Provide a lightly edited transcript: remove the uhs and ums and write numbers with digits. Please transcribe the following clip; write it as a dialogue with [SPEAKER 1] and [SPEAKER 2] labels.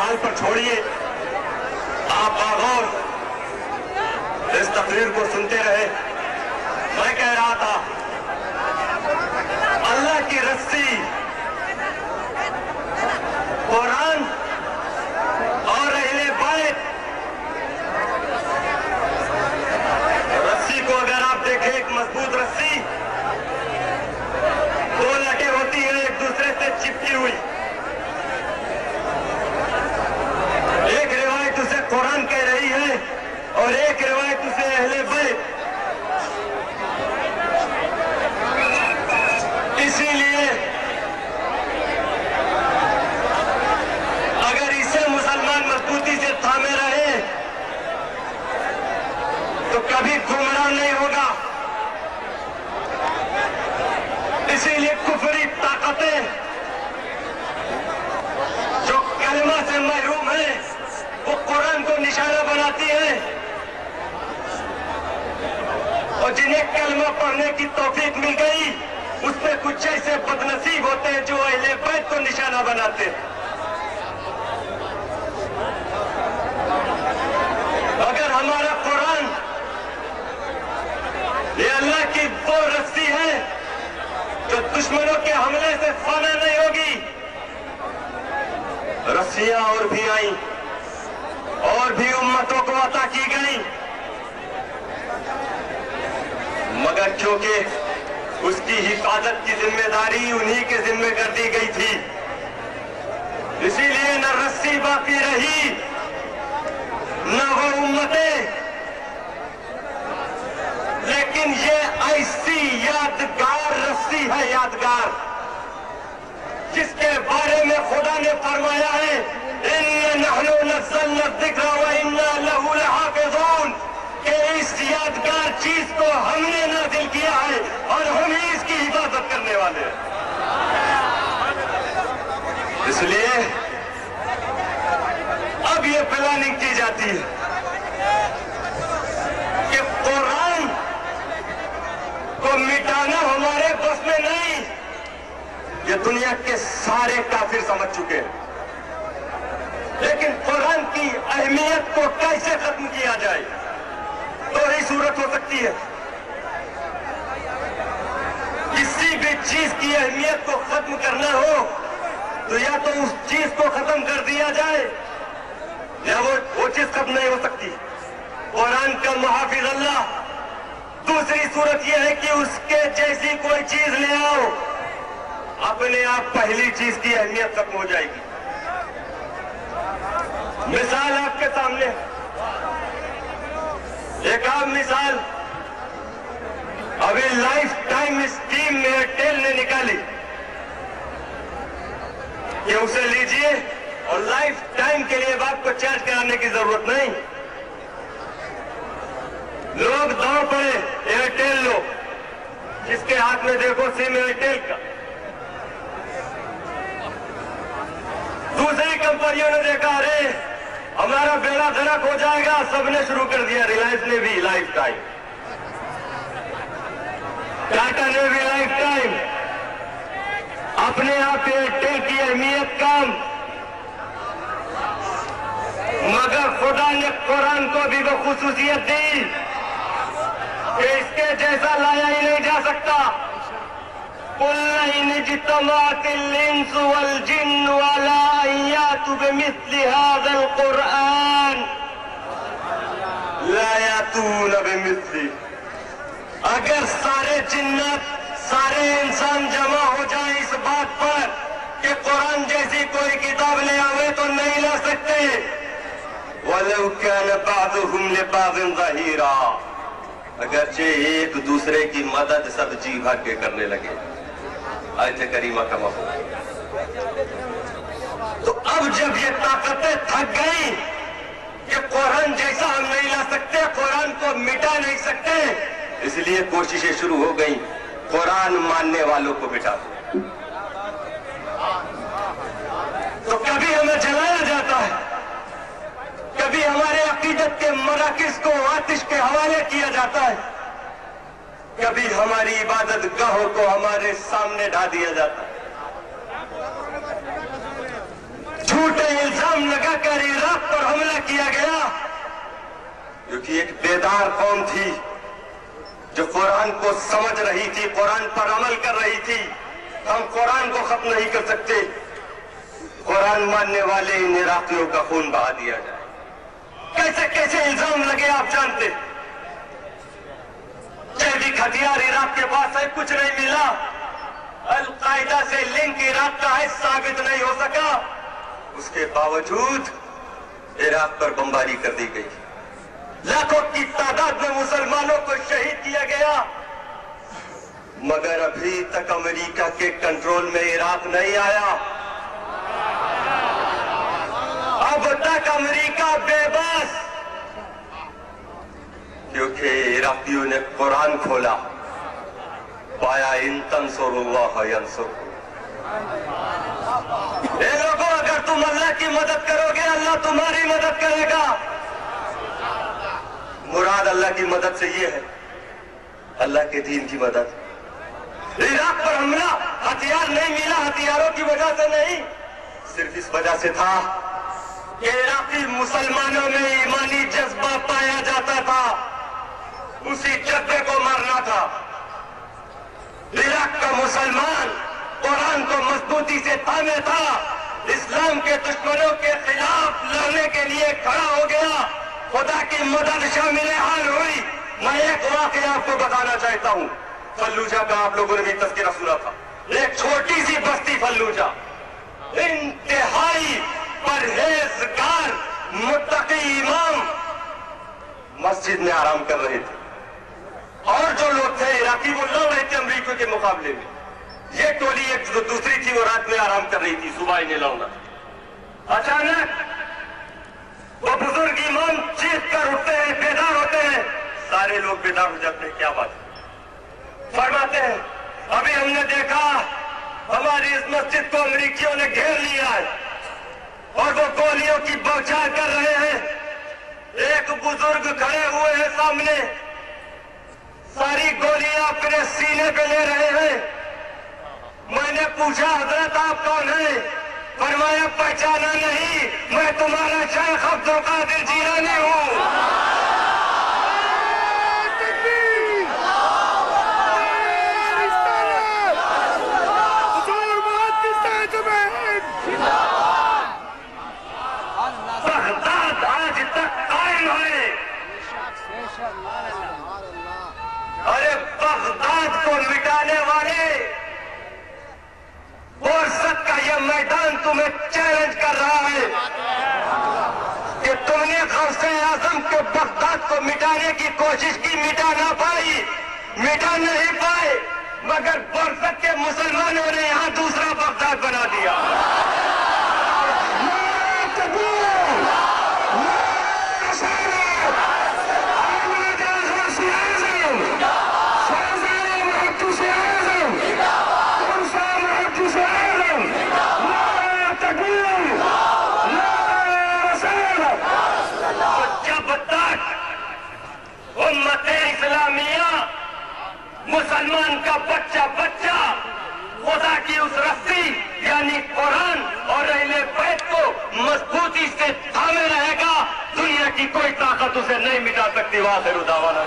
[SPEAKER 1] हाल पर छोड़िए, आप बागौर इस तकरीर को सुनते रहे। मैं कह रहा था, अल्लाह की रस्सी कुरान और अहले बैत, रस्सी को अगर आप देखें, एक मजबूत रस्सी, दो लटें होती हैं एक दूसरे से चिपकी हुई। एक रिवायत उसे कुरान कह रही है और एक रिवायत उसे अहले बैत। इसीलिए अगर इसे मुसलमान मजबूती से थामे रहे तो कभी गुमराह नहीं होगा। इसीलिए कुफरी ताकतें जो कलमा से महरूम है वो कुरान को निशाना बनाती है, और जिन्हें कलमा पढ़ने की तौफीक मिल गई उसमें कुछ ऐसे बदनसीब होते हैं जो अहले बैत को निशाना बनाते हैं। अगर हमारा कुरान ये अल्लाह की वो रस्सी है जो दुश्मनों के हमले से फाना नहीं होगी। रस्सियां और भी आई और भी उम्मतों को अता की गई, मगर क्योंकि उसकी हिफाजत की जिम्मेदारी उन्हीं के जिम्मे कर दी गई थी, इसीलिए न रस्सी बाकी रही न वो उम्मतें। लेकिन ये ऐसी यादगार रस्सी है, यादगार, जिसके बारे में खुदा ने फरमाया है, इन्ना नहनु नज़्ज़लना ज़िक्र व इन्ना लहू लहाफ़िज़ून, कि इस यादगार चीज को हमने नाज़िल किया है और हम ही इसकी हिफाजत करने वाले हैं। इसलिए अब ये प्लानिंग की जाती है कि कुरान को मिटाना हमारे बस में नहीं। ये दुनिया के सारे काफिर समझ चुके हैं, लेकिन कुरान की अहमियत को कैसे खत्म किया जाए, तो ही सूरत हो सकती है। किसी भी चीज की अहमियत को खत्म करना हो तो या तो उस चीज को खत्म कर दिया जाए या वो चीज खत्म नहीं हो सकती। कुरान का मुहाफिज अल्लाह। दूसरी सूरत यह है कि उसके जैसी कोई चीज ले आओ, अपने आप पहली चीज की अहमियत खत्म हो जाएगी। मिसाल आपके सामने, एक आम मिसाल अभी लाइफ टाइम स्कीम में एयरटेल ने निकाली कि उसे लीजिए और लाइफ टाइम के लिए आपको चार्ज कराने की जरूरत नहीं। लोग दौड़ पड़े, एयरटेल लो, जिसके हाथ में देखो सिम एयरटेल का। दूसरी कंपनियों ने देखा, अरे हमारा बेड़ा गर्क हो जाएगा, सबने शुरू कर दिया। रिलायंस ने भी लाइफ टाइम, टाटा ने भी लाइफ टाइम, अपने आप एयरटेल की अहमियत कम। मगर खुदा ने कुरान को भी वो खुसूसियत दी कि इसके जैसा लाया ही नहीं जा सकता। कुल इन इज्तमाअतिल इंसु वल जिन्नु अला अन यातू बिमिस्लि हाज़ल कुरआन ला यातून बिमिस्लि। अगर सारे जिन्नत, सारे इंसान जमा हो जाए इस बात पर कि कुरान जैसी कोई किताब ले आवे तो नहीं ला सकते। वलौ कान बाज़ुहुम लिबाज़िन ज़हीरा, अगरचे एक दूसरे की मदद सब जी भर के करने लगे। आयत करीमा का मफ़हूम। तो अब जब ये ताकतें थक गई कि कुरान जैसा हम नहीं ला सकते, कुरान को मिटा नहीं सकते, इसलिए कोशिशें शुरू हो गई कुरान मानने वालों को मिटा दो। तो कभी हमें जलाया जाता है, कभी हमारे अकीदत के मराकिज़ को आतिश के हवाले किया जाता है, कभी हमारी इबादत गाहों को हमारे सामने ढा दिया जाता है। झूठे इल्जाम लगाकर इराक पर हमला किया गया, क्योंकि एक बेदार कौम थी जो कुरान को समझ रही थी, कुरान पर अमल कर रही थी। हम कुरान को खत्म नहीं कर सकते। कुरान मानने वाले इन इराकियों का खून बहा दिया जाए। कैसे कैसे इल्जाम लगे आप जानते। जैविक हथियार इराक के पास है, कुछ नहीं मिला। अल-कायदा से लिंक इराक का है, साबित नहीं हो सका। उसके बावजूद इराक पर बमबारी कर दी गई। लाखों की तादाद में मुसलमानों को शहीद किया गया, मगर अभी तक अमेरिका के कंट्रोल में इराक नहीं आया। अब तक अमेरिका बेबस, क्योंकि इराकियों ने कुरान खोला, पाया इन तंसुरुल्लाह यंसुरकुम। ये लोगों, अगर तुम अल्लाह की मदद करोगे, अल्लाह तुम्हारी मदद करेगा। मुराद अल्लाह की मदद से ये है, अल्लाह के दीन की मदद। इराक पर हमला, हथियार नहीं मिला, हथियारों की वजह से नहीं, सिर्फ इस वजह से था कि इराकी मुसलमानों में ईमानी जज्बा पाया जाता था, उसी जज्बे को मारना था। इराक का मुसलमान कुरान को मजबूती से थामे था, इस्लाम के दुश्मनों के खिलाफ लड़ने के लिए खड़ा हो गया। खुदा की मदद शामिल हाल हुई। मैं एक वाकया आपको बताना चाहता हूँ। फल्लूजा का आप लोगों ने भी तज़किरा सुना था। एक छोटी सी बस्ती फल्लूजा, इंतहाई परहेजगार मुत्तकी इमाम मस्जिद में आराम कर रहे थे, और जो लोग थे इराकी, वो लड़ रहे थे अमरीका के मुकाबले में। ये टोली एक जो दूसरी थी, वो रात में आराम कर रही थी, सुबह इन्हें लौटना था। अचानक वो बुजुर्ग इमाम चीख कर उठते हैं, बेदार होते हैं। सारे लोग बेदार हो जाते हैं। क्या बात है? फरमाते हैं, अभी हमने देखा हमारी इस मस्जिद को अमरीकियों ने घेर लिया है और वो गोलियों की बौछार कर रहे हैं। एक बुजुर्ग खड़े हुए हैं सामने, सारी गोलियां अपने सीने पे ले रहे हैं। मैंने पूछा, हजरत आप कौन हैं? फरमाया, पहचाना नहीं, मैं तुम्हारा शेख अब्दुल कादिर जीलानी हूँ। बगदाद आज तक कायम है। अरे बगदाद को मिटाने वाले, फुर्सत का यह मैदान तुम्हें चैलेंज कर रहा है कि तुमने गौसे आजम के बगदाद को मिटाने की कोशिश की, मिटा ना पाई, मिटा नहीं पाए, मगर फुर्सत के मुसलमानों ने यहां दूसरा बगदाद बना दिया। मुसलमान का बच्चा बच्चा खुदा की उस रस्सी यानी कुरान और अहले बैत को मजबूती से थामे रहेगा, दुनिया की कोई ताकत उसे नहीं मिटा सकती। वाहिर दावाना।